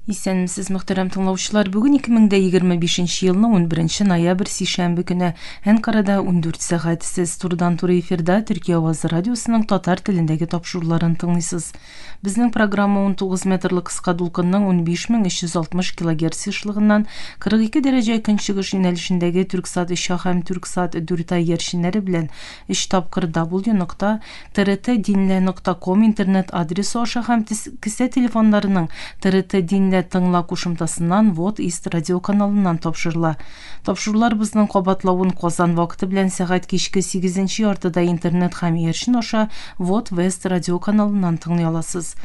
Исәнмесез, мөхтәрәм тыңлаучылар. Бүген 2025 елның 11 ноябрь сишәмбе көне Әнкарада 14 сәгать сез турыдан-туры эфирда Төркия авазы радиосының татар телендәге тапшыруларын тыңлыйсыз. Безнең программа 19 метрлы кыска дулкынның 15360 кГц ешлыгыннан 42 дәрәҗә көнчыгыш юнәлешендәге Түрксат 3 һәм Түрксат 4 яршиннәре белән 3 тапкыр w.trt-dinle.com интернет адресы аша һәм кесә телефоннарының TRT тыңла кушымтасыннан Вот Ист радио каналыннан тапшырыла. Тапшырулар безнең кабатлавын Казан вакыты белән сәгать кичке 8 яртыда интернет һәм яршин аша Вот Вест радио каналыннан тыңлый аласыз.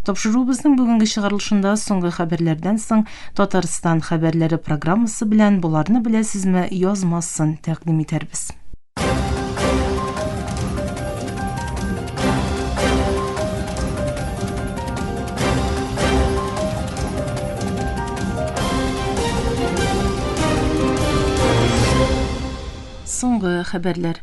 Тапшыру безнең бүгенге чыгарылышында соңгы хәбәрләрдән соң Татарстан хәбәрләре программасы белән буларны беләсезме язмасын тәкъдим итәрбез. Соңгы хәбәрләр.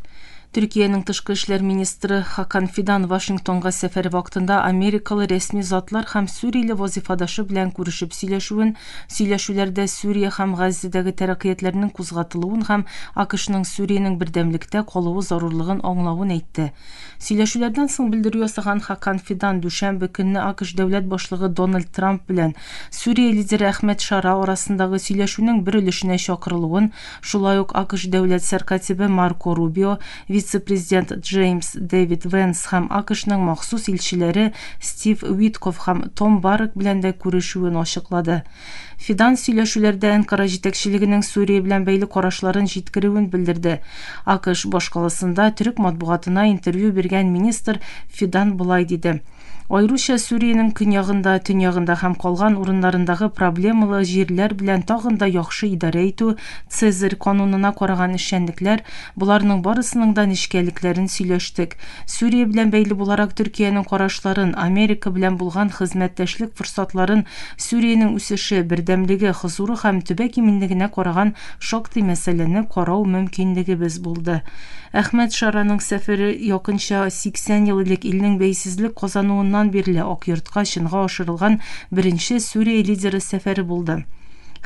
Türkiye'nin Тышкы эшләр министры Хакан Фидан Вашингтонга сәфәре вакытында америкалы рәсми затлар һәм Сүрияле вазифадашы белән күрешеп сөйләшүләрдә Сүрия һәм Газзадагы тәрәккыятләрнең кузгатылуын һәм АКШның Сүриянең бердәмлектә калуы зарурлыгын аңлавын әйтте. Сөйләшүләрдән соң белдерү ясаган Хакан Фидан дүшәмбе көнне АКШ дәүләт башлыгы Дональд Трамп белән Сүрия лидеры Әхмәд Шара арасындагы сөйләшүнең бер өлешенә чакырылуын, шулай ук АКШ дәүләт сәркатибе Марко Рубио, вице-президент Джеймс Дэвид Венс һәм АКШның махсус илчеләре Стив Уитков һәм Том Барак белән дә күрешүен ачыклады. Фидан сөйләшүләрдә Әнкара җитәкчелегенең Сүрия белән бәйле карашларын җиткерүен белдерде. АКШ башкаласында төрек матбугатына интервью биргән министр Фидан булай диде: Айруча Сүриянең көньягында, төньягында һәм калган урыннарындагы проблемалы җирләр белән тагын да яхшы идарә итү, Цезарь канунына караган эшчәнлекләр, буларның барысының да нечкәлекләрен сөйләштек. Сүрия белән бәйле буларак Төркиянең карашларын, Америка белән булган хезмәттәшлек форсатларын, Сүриянең үсеше, бердәмлеге, хозуры һәм төбәк иминлегенә караган шактый мәсьәләне карау мөмкинлегебез булды. Әхмәд Шараның сәфәре якынча 80 ел элек илнең бәйсезлек казануыннан бирле Ак йортка чынга ашырылган беренче Сүрия лидеры сәфәре булды.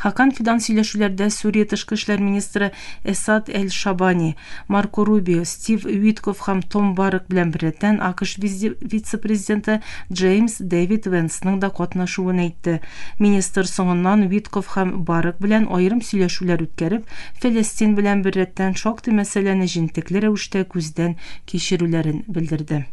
Хакан Фидан сөйләшүләрдә Сүрия тышкы эшләр министры Эсад Эль-Шабани, Марко Рубио, Стив Уитков һәм Том Барак белән бердән АКШ вице-президенты Джеймс Дэвид Венсның да катнашуын әйтте. Министр соңыннан Уитков һәм Барак белән аерым сөйләшүләр үткәреп, Фәлестин белән бердән шактый мәсьәләне җентекле рәвештә күздән кичерүләрен белдерде.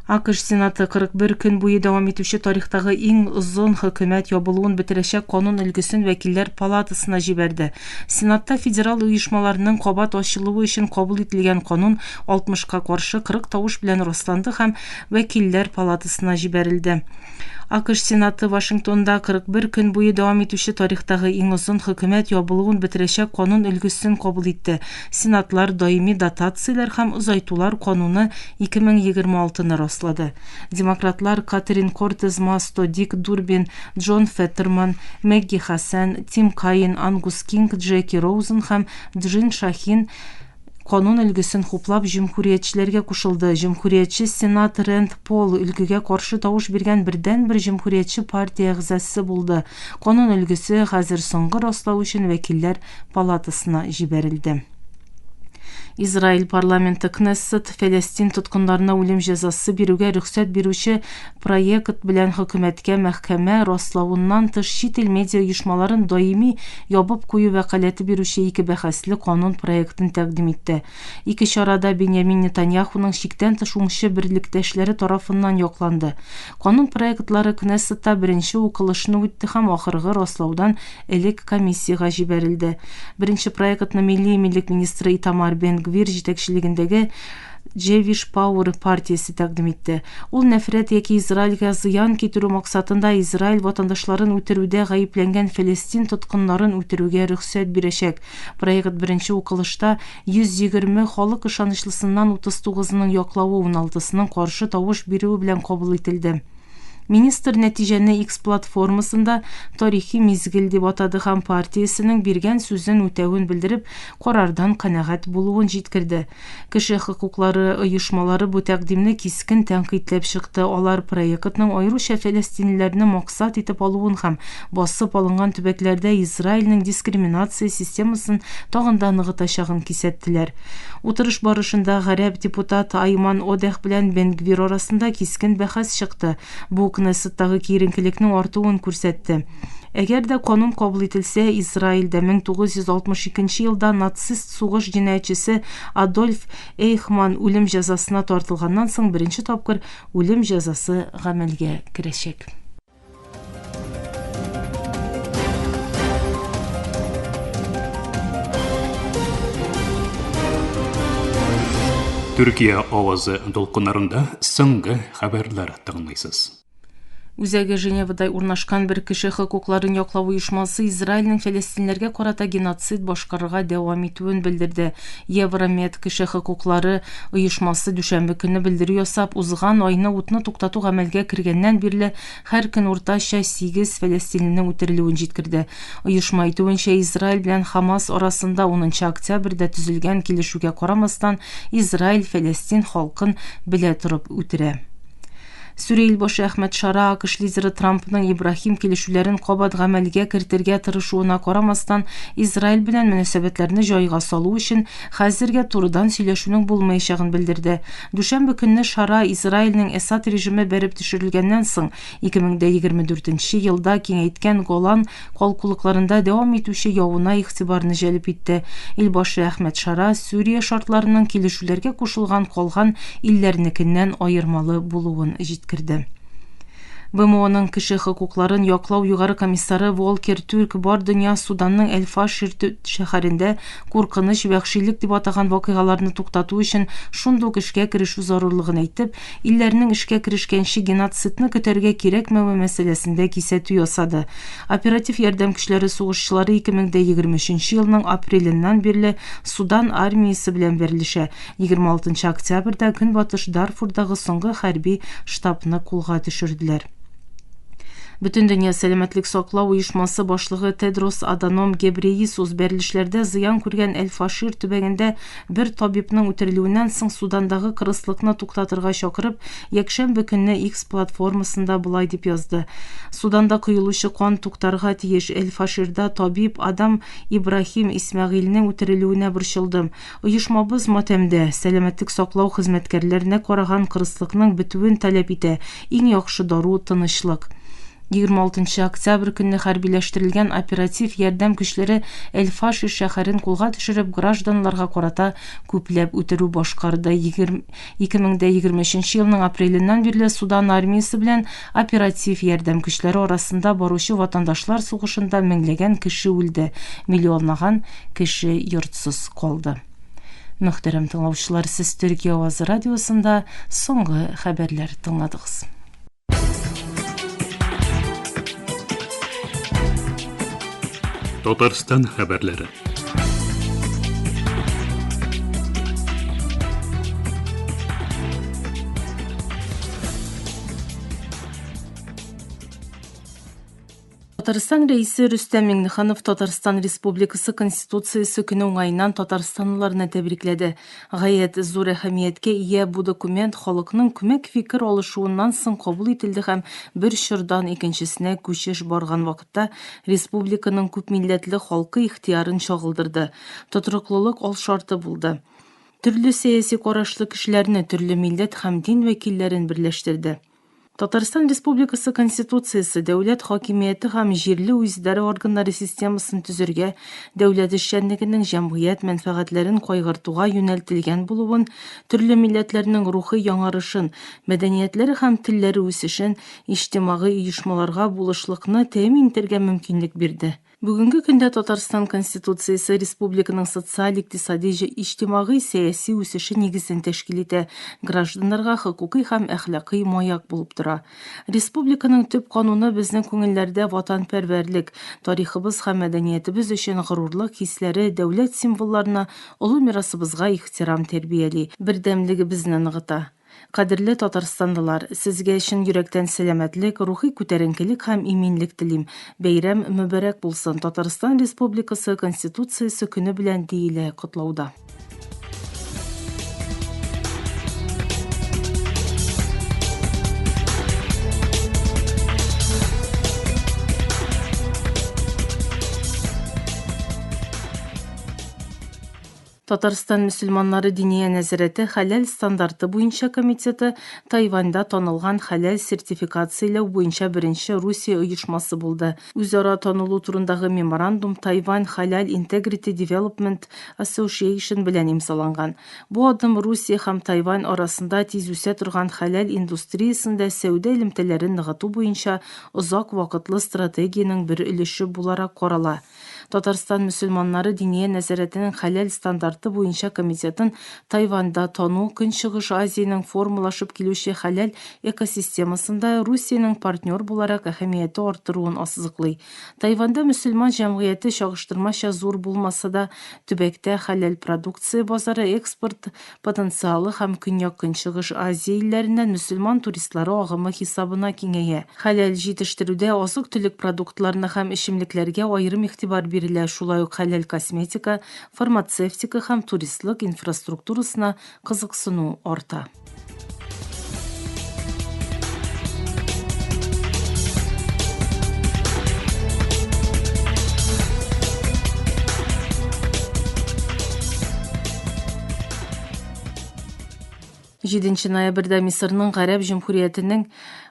АКШ Сенаты 41 көн буе дәвам итүче тарихтагы иң озын хөкүмәт ябылуын бетерәчәк канун өлгесен вәкилләр палатасына җибәрде. Сенатта федераль оешмаларның кабат ачылуы өчен кабул ителгән канун 60-ка каршы 40 тавыш белән расланды һәм вәкилләр палатасына җибәрелде. АКШ Сенаты Вашингтонда 41 көн буе дәвам итүче тарихтагы иң озын хөкүмәт ябылуын бетерәчәк канун өлгесен кабул итте. Сенатлар даими дотацияләр һәм озайтулар кануны 2026-ны раслады. Демократлар Катерин Кортес Масто, Дик Дурбин, Джон Феттерман, Мэгги Хасан, Тим Каин, Ангус Кинг, Джеки Роузен һәм Джин Шахин канун өлгесен хуплап җөмһүриятчеләргә кушылды. Җөмһүриятче сенатор Рэнд Пол өлгегә каршы тавыш биргән бердән-бер җөмһүриятче партия әгъзасы булды. Канун өлгесе хәзер соңгы раслау өчен вәкилләр палатасына җибәрелде. Израиль парламенты Кнессет Фәлестин тоткыннарына үлем җәзасы бирүгә рөхсәт бирүче проект белән хөкүмәткә мәхкәмә раславыннан тыш чит ил медиа оешмаларын даими ябып кую вәкаләте бирүче 2 бәхәсле канун проектын тәкъдим итте. Ике чарада Беньямин Нетаньяхуның чиктән тыш уңчы берлектәшләре тарафыннан якланды. Канун проектлары Кнессетта беренче укылышны үтте һәм ахыргы раслаудан элек комиссияга җибәрелде. Беренче проектны милли иминлек министры Итамар Бен-Гвир җитәкчелегендәге Jewish Power партиясе тәкъдим итте. Ул нәфрәт яки Израильгә зыян китерү максатында Израиль ватандашларын үтерүдә гаепләнгән Фәлестин тоткыннарын үтерүгә рөхсәт бирәчәк. Проект беренче укылышта 120 халык ышанычлысыннан 39-ның яклавы 16-сының каршы тавыш бирүе белән кабул ителде. Министр нәтижені X платформасында тарихи мизгил деп атады һәм партиясының берген сүзен үтәвен білдіріп, қарардан қанағат болуын жеткірді. Кеше хукуклары оешмалары бу тәкъдимне кискен тәнкыйтьләп чыкты. Алар проектның айрыша фәлестинлеләрне максат итеп алуын һәм басып алынган төбәкләрдә Израильнең дискриминация системасын тагын да ныгытачагын кисәттеләр. Утырыш барышында гарәп депутат Айман Одех белән Бен-Гвир арасында кискен бәхәс чыкты. Бу Кнессеттагы киеренкелекнең артуын күрсәтте. Әгәр дә канун кабул ителсә, Израильдә 1962 елда нацист сугыш җинаятьчесе Адольф Эйхман үлем җәзасына тартылганнан соң беренче тапкыр үлем җәзасы гамәлгә керәчәк. Türkiye авазы долкыннарында соңгы хәбәрләр тыңлыйсыз. Үзәге Женевада урнашкан бер кеше хокукларын яклау оешмасы Израильнең фәлестинләргә карата геноцид башкарырга дәвам итүен белдерде. Евромед кеше хокуклары оешмасы дүшәмбе көнне белдерү ясап, узган айны утны туктату гамәлгә кергәннән бирле һәр көн уртача 8 фәлестинлинең үтерелүен җиткерде. Оешма әйтүенчә, Израиль белән Хамас арасында 10 октябрьдә төзелгән килешүгә карамастан, Израиль Фәлестин халкын белә торып үтерә. Сүрия башы Әхмәт Шара АКШ лидеры Трампның Ибрахим килешүләрен кабат гамәлгә кертергә тырышуына карамастан, Израиль белән мөнәсәбәтләрне җайга салу өчен хәзергә турыдан сөйләшүнең булмаячагын белдерде. Дүшәмбе көнне Шара Израильнең Асад режиме бәреп төшерелгәннән соң 2024 елда киңәйткән Голан калкулыкларында дәвам итүче явына игътибарны җәлеп итте. Илбашы Әхмәт Шара Сүрия шартларының килешүләргә кушылган калган илләрнекеннән аермалы булуын җиткерде. БМОның кеше хокукларын яклау югары комиссары Волкер Түрк бар дөнья Суданның Эль-Фашир шәһәрендә куркыныч вәхшилек дип атаган вакыйгаларны туктату өчен шундук эшкә керешү зарурлыгын әйтеп, илләрнең эшкә керешкәнче геноцидны көтәргә кирәкмәве мәсьәләсендә кисәтү ясады. Оператив ярдәм көчләре сугышчылары 2023 елның апреленнән бирле Судан армиясе белән берлешә. 26 октябрьдә Көнбатыш Дарфурдагы соңгы хәрби штабны кулга төшерделәр. Бүтән дөнья сәламәтлек саклау оешмасы башлыгы Тедрос Аданом Гебрейесус берлешләрдә зыян күргән Эль-Фашир төбәгендә бер табибның үтерелүеннән соң Судандагы кырыслыкны туктатырга чакырып, якшәмбе көнне X платформасында булай дип язды. Суданда кыйлучы кан туктарга тиеш. Эль-Фаширда табиб Адам Ибрахим Исмәгыйльнең үтерелүенә борчылдым. Оешмабыз матәмдә сәламәтлек саклау хезмәткәрләренә караган кырыслыкның бетүен таләп итә. Иң яхшы дару тынычлык. 26 октябрь көнне хәрбиләштерелгән оператив ярдәм көчләре Эль-Фашир шәһәрен кулга төшереп, гражданларга карата күпләп үтерү башкарды. 2023 елның апреленнән бирле Судан армиясе белән оператив ярдәм көчләре арасында баручы ватандашлар сугышында меңләгән кеше үлде, миллионлаган кеше йортсыз калды. Мөхтәрәм тыңлаучылар, сез Төркия авазы радиосында соңгы хәбәрләр тыңладыгыз. Татарстан хәбәрләре. Татарстан рәисе Рөстәм Миңнеханов Татарстан Республикасы Конституциясе көне уңайыннан татарстанлыларны тәбрикләде. Гаять зур әһәмияткә ия бу документ халыкның күмәк фикер алышуыннан соң кабул ителде һәм бер чордан икенчесенә күчеш барган вакытта республиканың күп милләтле халкы ихтиярын чагылдырды. Тотрыклылык ал шарты булды. Төрле сәяси карашлы кешеләрне, төрле милләт һәм дин вәкилләрен берләштерде. Татарстан Республикасы Конституциясе дәүләт хакимияте һәм җирле үзидарә органнары системасын төзергә, дәүләт эшчәнлегенең җәмгыять мәнфәгатьләрен кайгыртуга юнәлтелгән булуын, төрле милләтләрнең рухи яңарышын, мәдәниятләре һәм телләре үсешен, иҗтимагый оешмаларга булышлыкны тәэмин итәргә мөмкинлек бирде. Бүгенге көндә Татарстан Конституциясе республиканың социаль, икътисади, иҗтимагый, сәяси үсеше нигезен тәшкил итә, гражданнарга хокукый һәм әхлакый маяк булып тора. Республиканың төп кануны безнең күңелләрдә ватанпәрвәрлек, тарихыбыз һәм мәдәниятебез өчен горурлык хисләре, дәүләт символларына, олы мирасыбызга ихтирам тәрбияли, бердәмлегебезне ныгыта. Кадерле Татарстандылар, сезгә чын йөрәктән сәламәтлек, рухи күтәренкелек һәм иминлек телим. Бәйрәм мөбарәк булсын. Татарстан Республикасы Конституциясе көне белән диелә котлауда. Татарстан мөселманнары диния нәзарәте хәләл стандарты буенча комитеты Тайваньда танылган хәләл сертификацияләү буенча беренче Русия оешмасы булды. Үзара танылу турындагы меморандум Тайвань Halal Integrity Development Association белән имзаланган. Бу адым Русия һәм Тайвань арасында тиз үсә торган хәләл индустриясендә сәүдә элемтәләрен ныгыту буенча озак вакытлы стратегиянең бер өлеше буларак карала. Татарстан мөселманнары диния нәзарәтенең хәләл стандарты буенча комитетын Тайванда тану Көнчыгыш Азияның формалашып килүче хәләл экосистемасында Русиянең партнер буларак әһәмияте артыруын ассызыклый. Тайванда мөселман җәмгыяте чагыштырмача зур булмаса да, төбәктә хәләл продукция базары, экспорт потенциалы һәм Көньяк-Көнчыгыш Азия илләреннән мөселман туристлары агымы хисабына киңәя. Хәләл җитештерүдә азык-төлек продуктларына һәм эчемлекләргә аерым игътибар бирелә, шулай ук хәләл косметика, фармацевтика һәм туристлык инфраструктурасына кызыксыну арта. 7 ноябрьдә Мисырның Гарәп Җөмһүриятенең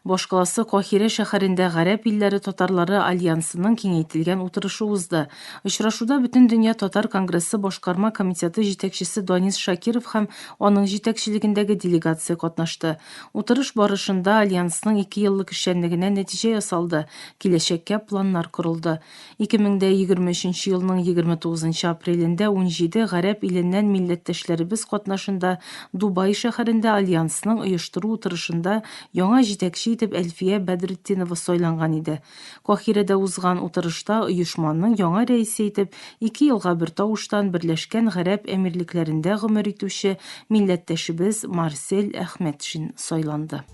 башкаласы Каһирә шәһәрендә Гарәп илләре татарлары альянсының киңәйтелгән утырышы узды. Очрашуда Бөтен дөнья татар конгрессы башкарма комитеты җитәкчесе Данис Шакиров һәм аның җитәкчелегендәге делегация катнашты. Утырыш барышында альянсның 2 еллык эшчәнлегенә нәтиҗә ясалды, киләчәккә планнар корылды. 2023 елның 29 апрелендә 17 Гарәп иленнән милләттәшләребез катнашында Дубай шәһәрендә альянсның оештыру утырышында яңа җитәкче итеп Әлфия Бәдретдинова сайланган иде. Каһирәдә узган утырышта оешманың яңа рәисе итеп 2 елга бер тавыштан Берләшкән Гарәп әмирлекләрендә гомер итүче милләттәшебез Марсель Әхмәтшин сайланды.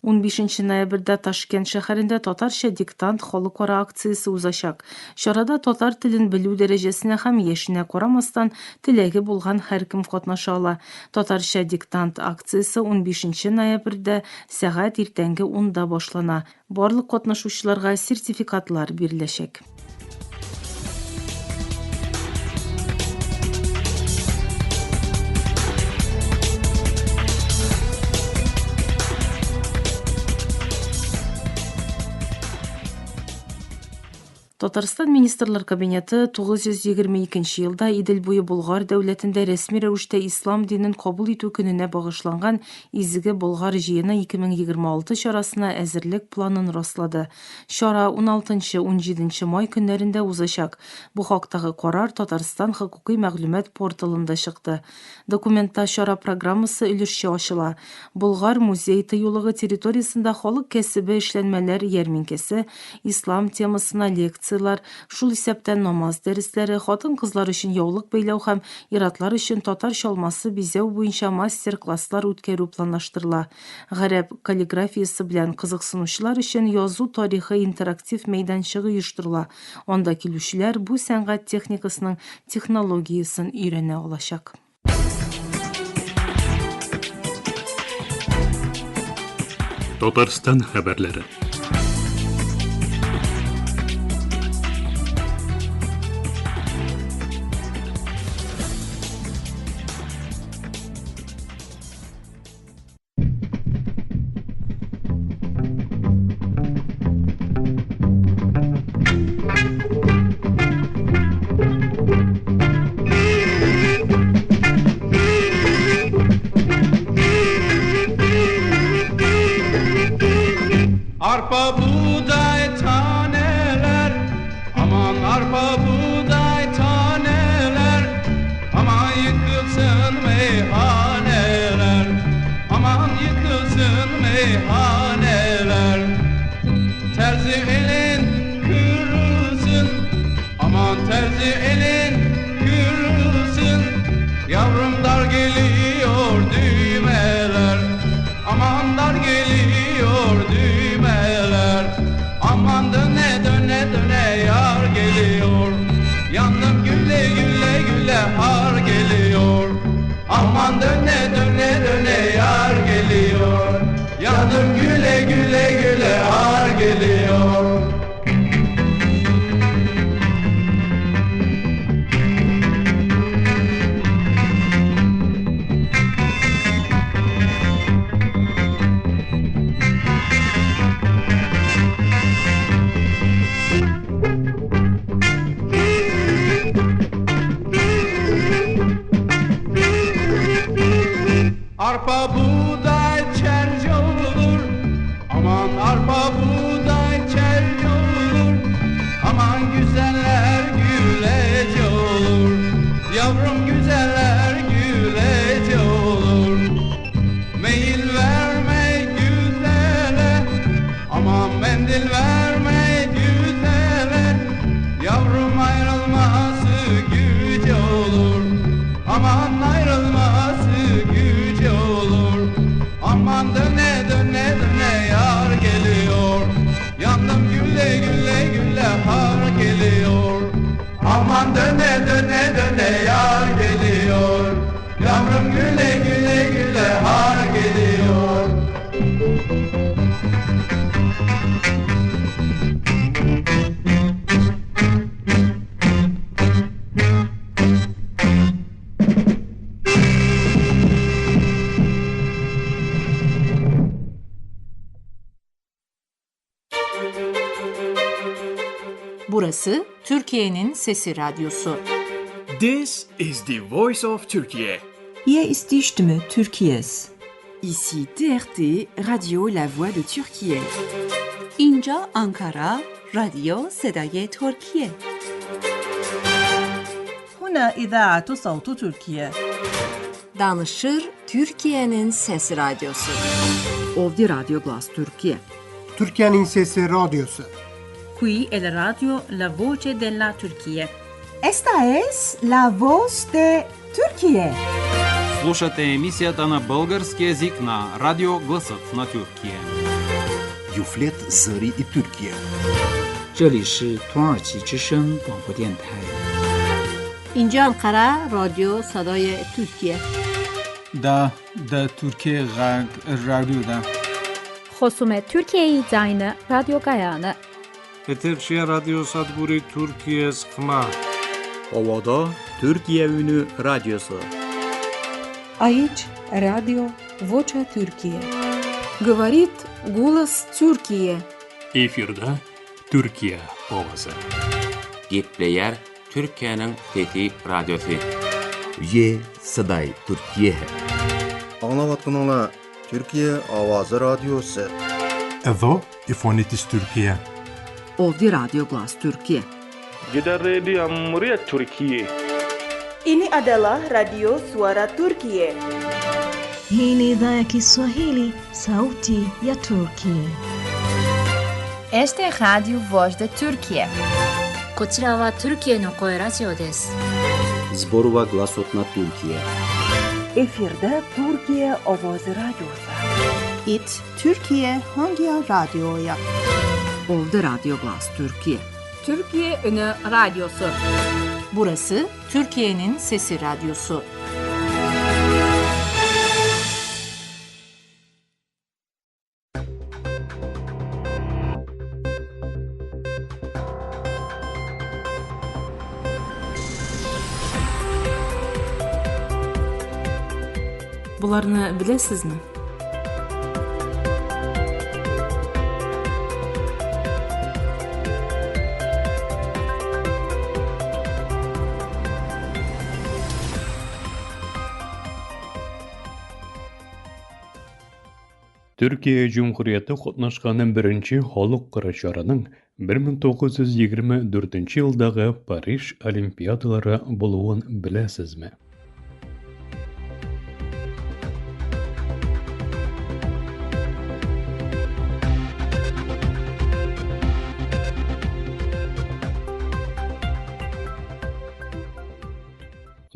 Он 5 ноябрьдә Ташкент шәһәрендә татарча диктант халыкара акциясе узачак. Чарада татар телен белү дәрәҗәсенә һәм яшенә карамастан теләге булган һәркем катнаша ала. Татарча диктант акциясе 15 ноябрьдә сәгать иртәнге 10-да башлана. Барлык катнашучыларга сертификатлар биреләчәк. Татарстан министрлар кабинеты 922 елда Идел буе Болгар дәүләтендә рәсми рәвештә ислам динен кабул итү көненә багышланган изге Болгар җыены 2026 чарасына әзерлек планын раслады. Чара 16-17 май көннәрендә узачак. Бу хактагы карар Татарстан хокукый мәгълүмат порталында чыкты. Документта чара программасы өлешчә ачыла. Болгар музей тыюлыгы территориясендә халык кәсебе эшләнмәләр ярминкәсе, ислам темасына лекция, шул исәптән намаз дәресләре, хатын-кызлар өчен яулык бәйләү һәм иратлар өчен татар чалмасы бизәү буенча мастер-класслар үткәрү планлаштырыла. Гарәп каллиграфиясе белән кызыксынучылар өчен язу тарихы интерактив мәйданчыгы оештырыла. Анда килүчеләр бу сәнгать техникасының технологиясын өйрәнә алачак. Татарстан хәбәрләре. Our elin kırılsın, aman terzi elin kırılsın. Yavrum dar geliyor düğmeler, aman dar geliyor düğmeler. Aman döne döne döne yar geliyor, yandım güle güle güle har geliyor. Aman döne döne döne yar geliyor, yandım güle güle güle har geliyor. Arpa buğday çerci olur, aman arpa buğday çerci olur. Aman güzeller gülece olur, yavrum güzeller gülece olur. Meyil verme güzele, aman mendil verme güzele. Yavrum ayrılması güce olur, aman ayrılması güce olur. Aman döne döne döne yar geliyor, yandım güle güle güle har geliyor. Aman döne döne döne yar geliyor, yavrum güle güle güle har geliyor. Burası Türkiye'nin Sesi Radyosu. This is the voice of Turkey. Hier ist die Stimme Türkiye's. Ici TRT, Radio La Voix de Türkiye. اینجا آنکارا، رادیو صدای ترکیه. هنا إذاعة صوت تركيا. Danışır Türkiye'nin Sesi Radyosu. Ovdje Radio Glas Türkiye. Türkiye'nin Sesi Radyosu. Qui è la radio La Voce della Turchia. Esta es la voz de Türkiye. Слушате емисията на български език на Радио Гласът на Türkiye. Юфлет Зări и Türkiye. 这里是土耳其之声广播电台。 اینجا انقره رادیو صدای ترکیه. دا ترکیه رادیو دا. خصوم ترکیه زاین رادیو گایانه. Eterşehir Radyo Sadburi Türkiye Sıkma. Ovada Türkiye Ünü Radyosu. Aici Radio Vocea Türkiye. Говорит голос Türkiye. Efirde Türkiye ovası. Gepleyer Türkiye'nin Fethi Radyosu. Ye Saday Türkiye. Anlavatkanlar Türkiye Avazı Radyosu. Evo İfonitis Türkiye. Ovdje Radio Glas Türkiye. Gidan Radio Muryat Türkiye. Ini adalah Radio Suara Turkiye. Hii ni idhaa ya Kiswahili, sauti ya Turkiye. Este é Radio Voz de Turkiye. こちらはトルキエの声ラジオです。 Zborova Glasot na Türkiye. Efirde Türkiye Avazı Radyosu. İt Türkiye hangi radyoya? Ovdje Radio Glas Türkiye. Türkiye Ünü Radyosu. Burası Türkiye'nin Sesi Radyosu. Bularını bilesizmi? Türkiye Cumhuriyeti qatnaşqan birinci Halk Qurashlarının 1924 yıldağı Paris Olimpiyadaları buluğun bilesizmi?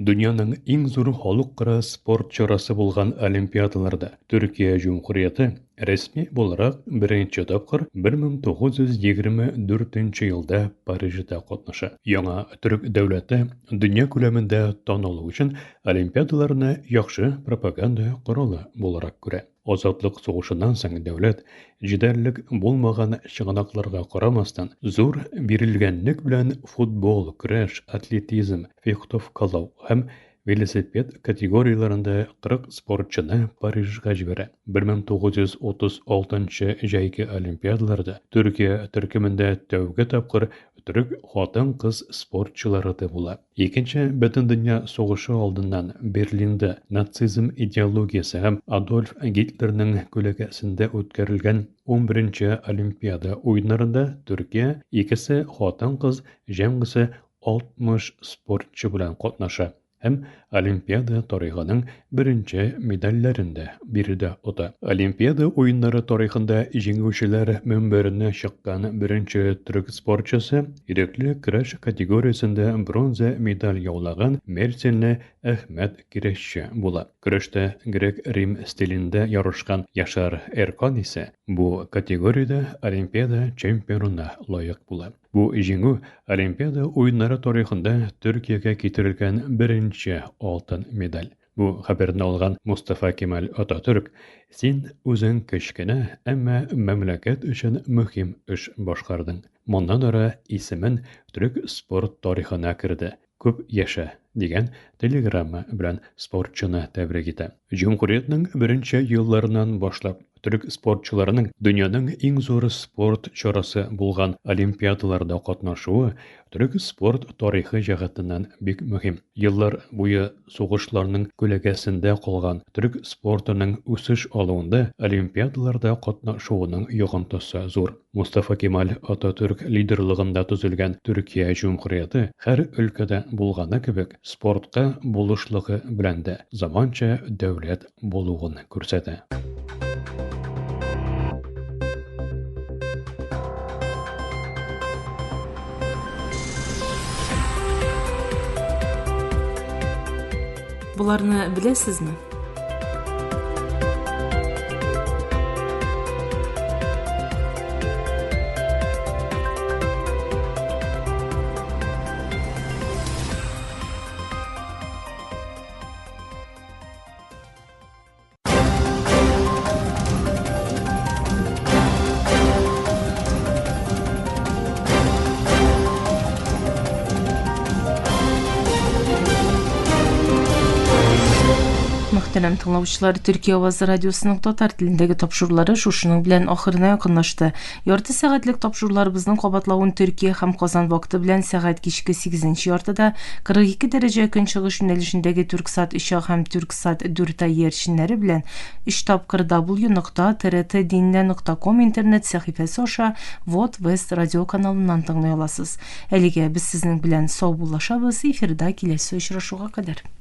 Dünyanın iң зур халыкара спорт чарасы булган Олимпиадаларда Türkiye Cumhuriyeti resmi olarak birinci tапkır 1924 yılda Parij'de katnaşa. Яңа Türk devleti dünya күләмендә tanılу için Olimpiadalarını yaxşı propaganda kuralı olarak göre. Azatlık soğuşundan soň devlet jiderlik bulmagan çığanaklarga qaramasdan zor birilgenlik bilen futbol, güreş, atletizm, fechtov kalaw hem velosiped kategoriyalarında 40 sportçını Parijga jibere. 1936 jayki Olimpiadalarda Türkiye türkümünde tövge tapkır Türk hatan-kız sportçıları da bula. İkinci Butun Dünya Soğuşu aldından Berlin'de natsizm ideologiyası hem Adolf Hitler'nin kölekesinde ötkerilgen 11. Olimpiada oyunlarında Türkiye ikisi hatan-kız jemgisi 60 sportçı bilen katnaşa. Hem Olimpiada tarihinin birinci medallerinde biri de oda. Olimpiada oyunları tarihinde jеңүүчеләр münberine çıkan birinci Türk sportçısı, irekli güreş kategorisinde bronza medal yaulagan Mersinli Ahmet Kireççi bula. Güreşte Grek-Rim stilinde yarışkan Yaşar Erkan ise bu kategoride Olimpiada çempionuna layık bula. Bu jеңүү Olimpiada oyunları tarihinde Türkiye'ye getirilgen birinci altın medal. Bu haberini algan Mustafa Kemal Atatürk, "Sen özün kichkine, amma memleket üçün mühim iş başkardın. Mondan ara ismin Türk sport tarihine kirdi. Köp yaşa" degan telegramma bilan sportçını tebrik etdi. Cumhuriyetning birinchi yıllarından başlap Türk sportçılarının dünyanın en zor sport çarası bulgan Olimpiadalarda katnaşuı Türk sport tarihi jihatinden bek mühim. Yıllar boyu soğuşlarının kölekesinde kalgan Türk sportunun ösüş aluında Olimpiadalarda katnaşuğunun yığıntısı zor. Mustafa Kemal Atatürk liderliginde tüzülgen Türkiye Cumhuriyeti her ülkede bulgаны kebek sportqa buluşluğu bilen de zamança devlet buluğunu görsedi. Bularını bilesizmi? Muhterem tыңлаучылар, Türkiye Avazı Radyosu'nun tatar tilindagi topşuruları şuşunun bilen ahırına yakınlaştı. Yartı saatlik topşurularımızın qabatlawın Türkiye hem Kazan vakti bilen saat kişki 8. yartıda 42 derece künçıgış yönelişindeki Türksat işağı hem Türksat dürta yerşinleri bilen w.trt.dinle.com internet sahifesi oşa Vot West Radio kanalından tыңlay alasız. Elige biz sizin bilen sağ bulaşabız, efirda kilesi uçraşuğa kadar.